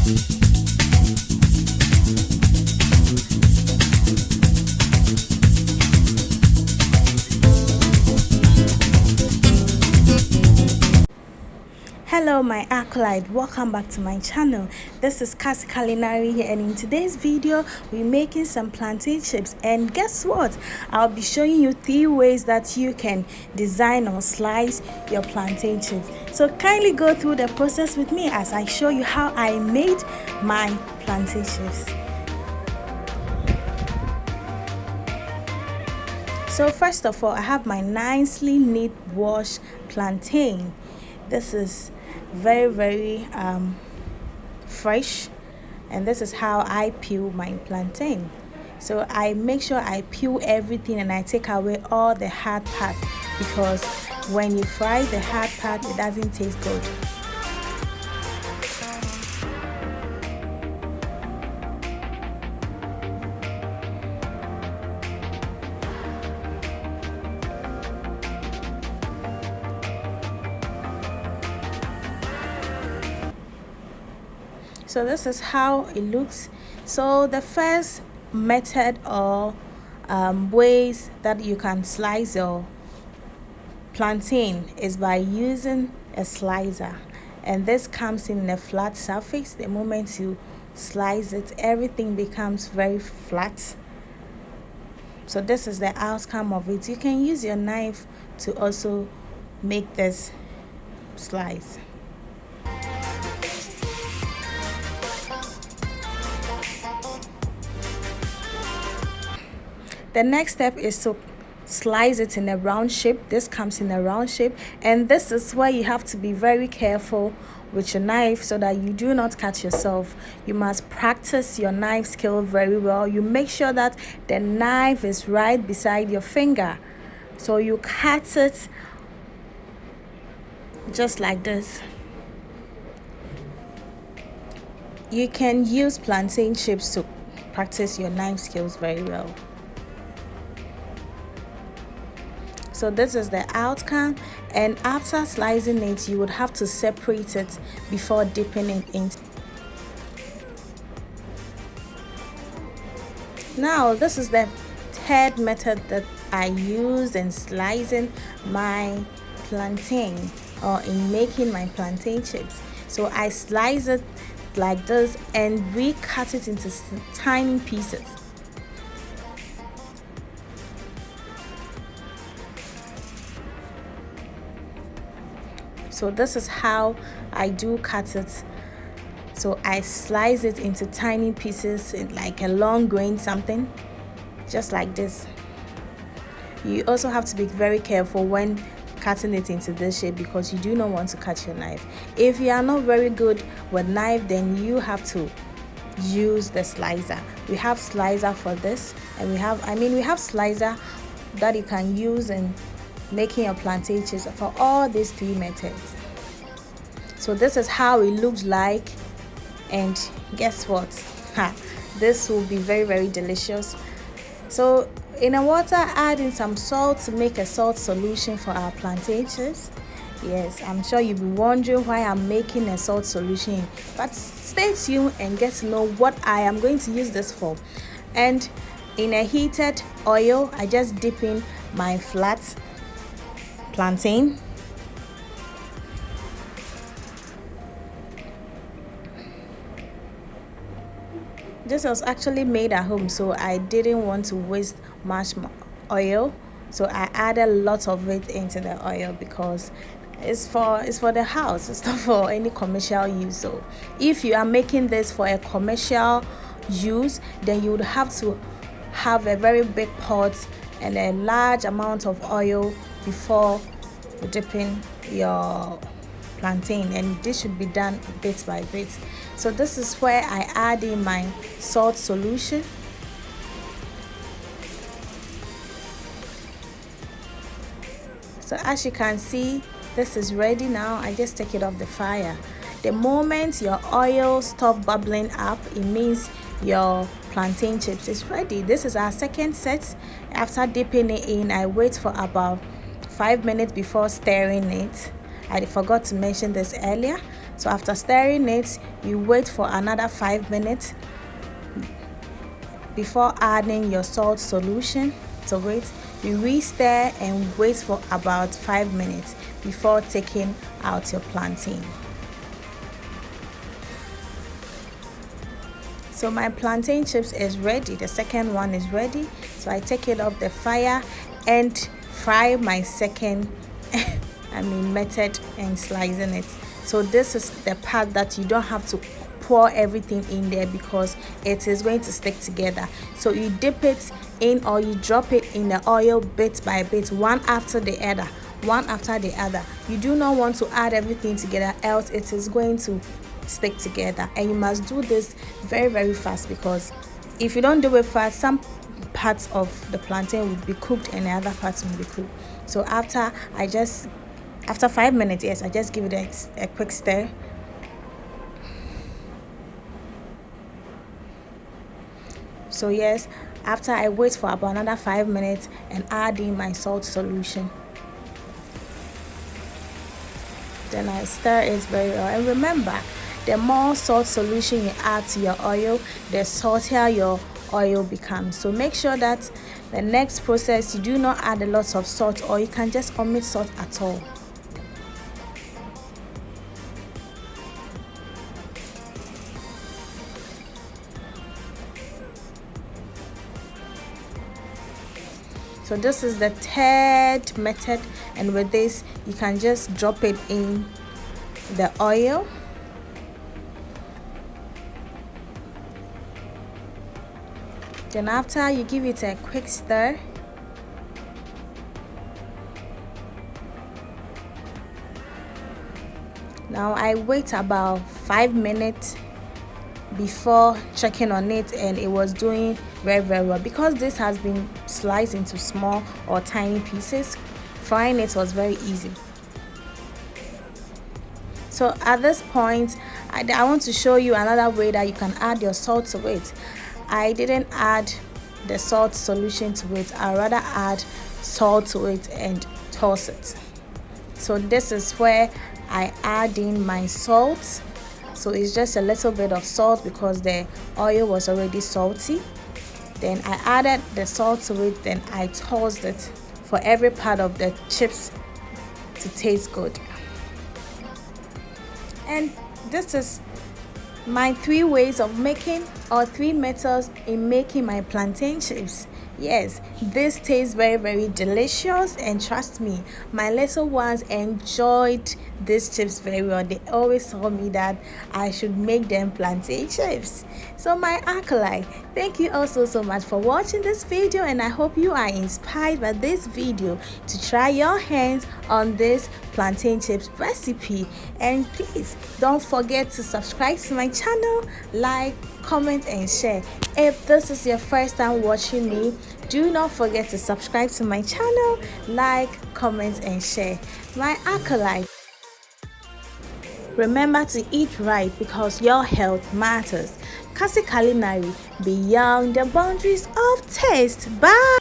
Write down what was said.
Hello my acolyte, welcome back to my channel. This is Kasi Culinary here, and in today's video we're making some plantain chips. And guess what, I'll be showing you 3 ways that you can design or slice your plantain chips. So kindly go through the process with me as I show you how I made my plantain chips. So first of all, I have my nicely neat washed plantain. This is very fresh, and this is how I peel my plantain. So I make sure I peel everything and I take away all the hard part, because when you fry the hard part, it doesn't taste good. So this is how it looks. So the first method or ways that you can slice your plantain is by using a slicer, and this comes in a flat surface. The moment you slice it, everything becomes very flat. So this is the outcome of it. You can use your knife to also make this slice. The next step is to slice it in a round shape. This comes in a round shape, and this is where you have to be very careful with your knife so that you do not cut yourself. You must practice your knife skill very well. You make sure that the knife is right beside your finger, so you cut it just like this. You can use plantain chips to practice your knife skills very well. So this is the outcome, and after slicing it, you would have to separate it before dipping it in. Now this is the third method that I used in slicing my plantain, or in making my plantain chips. So I slice it like this and recut it into tiny pieces. So this is how I do cut it. So I slice it into tiny pieces, like a long grain something, just like this. You also have to be very careful when cutting it into this shape, because you do not want to cut your knife. If you are not very good with knife, then you have to use the slicer. We have slicer for this, and we have slicer that you can use in making your plantain chips for all these 3 methods. So this is how it looks like, and guess what, this will be very delicious. So in the water, add in some salt to make a salt solution for our plantain chips. Yes, I'm sure you'll be wondering why I'm making a salt solution, but stay tuned and get to know what I am going to use this for. And in a heated oil, I just dip in my flat plantain. This was actually made at home, so I didn't want to waste much oil, so I added lots of it into the oil, because it's for the house. It's not for any commercial use. So if you are making this for a commercial use, then you would have to have a very big pot and a large amount of oil before dipping your plantain, and this should be done bit by bit. So this is where I add in my salt solution. So as you can see, this is ready now. I just take it off the fire. The moment your oil stop bubbling up, it means your plantain chips is ready. This is our second set. After dipping it in, I wait for about 5 minutes before stirring it. I forgot to mention this earlier. So after stirring it, you wait for another 5 minutes before adding your salt solution to it. You re-stir and wait for about 5 minutes before taking out your plantain. So my plantain chips is ready. The second one is ready. So I take it off the fire and fry my second method in slicing it. So this is the part that you don't have to pour everything in there because it is going to stick together. So you dip it in or you drop it in the oil bit by bit, one after the other. You do not want to add everything together, else it is going to stick together. And you must do this very, very fast, because if you don't do it fast, some parts of the plantain will be cooked and the other parts will be cooked. So after 5 minutes, yes, I just give it a quick stir. So yes, after I wait for about another 5 minutes and add in my salt solution, then I stir it very well. And remember, the more salt solution you add to your oil, the saltier your oil becomes. So make sure that the next process you do not add a lot of salt, or you can just omit salt at all. So this is the third method, and with this you can just drop it in the oil. Then after, you give it a quick stir. Now I wait about 5 minutes before checking on it, and it was doing very, very well. Because this has been sliced into small or tiny pieces, frying it was very easy. So at this point, I want to show you another way that you can add your salt to it. I didn't add the salt solution to it. I rather add salt to it and toss it. So this is where I add in my salt. So it's just a little bit of salt because the oil was already salty. Then I added the salt to it, then I tossed it for every part of the chips to taste good. And this is my 3 ways of making, or 3 methods in making my plantain chips. Yes, this tastes very, very delicious, and trust me, my little ones enjoyed these chips very well. They always told me that I should make them plantain chips. So my acolyte, thank you also so much for watching this video, and I hope you are inspired by this video to try your hands on this plantain chips recipe. And please don't forget to subscribe to my channel, like, comment and share. If this is your first time watching me, do not forget to subscribe to my channel, like, comment and share. My acolyte, remember to eat right, because your health matters. Kasi Culinary, beyond the boundaries of taste. Bye.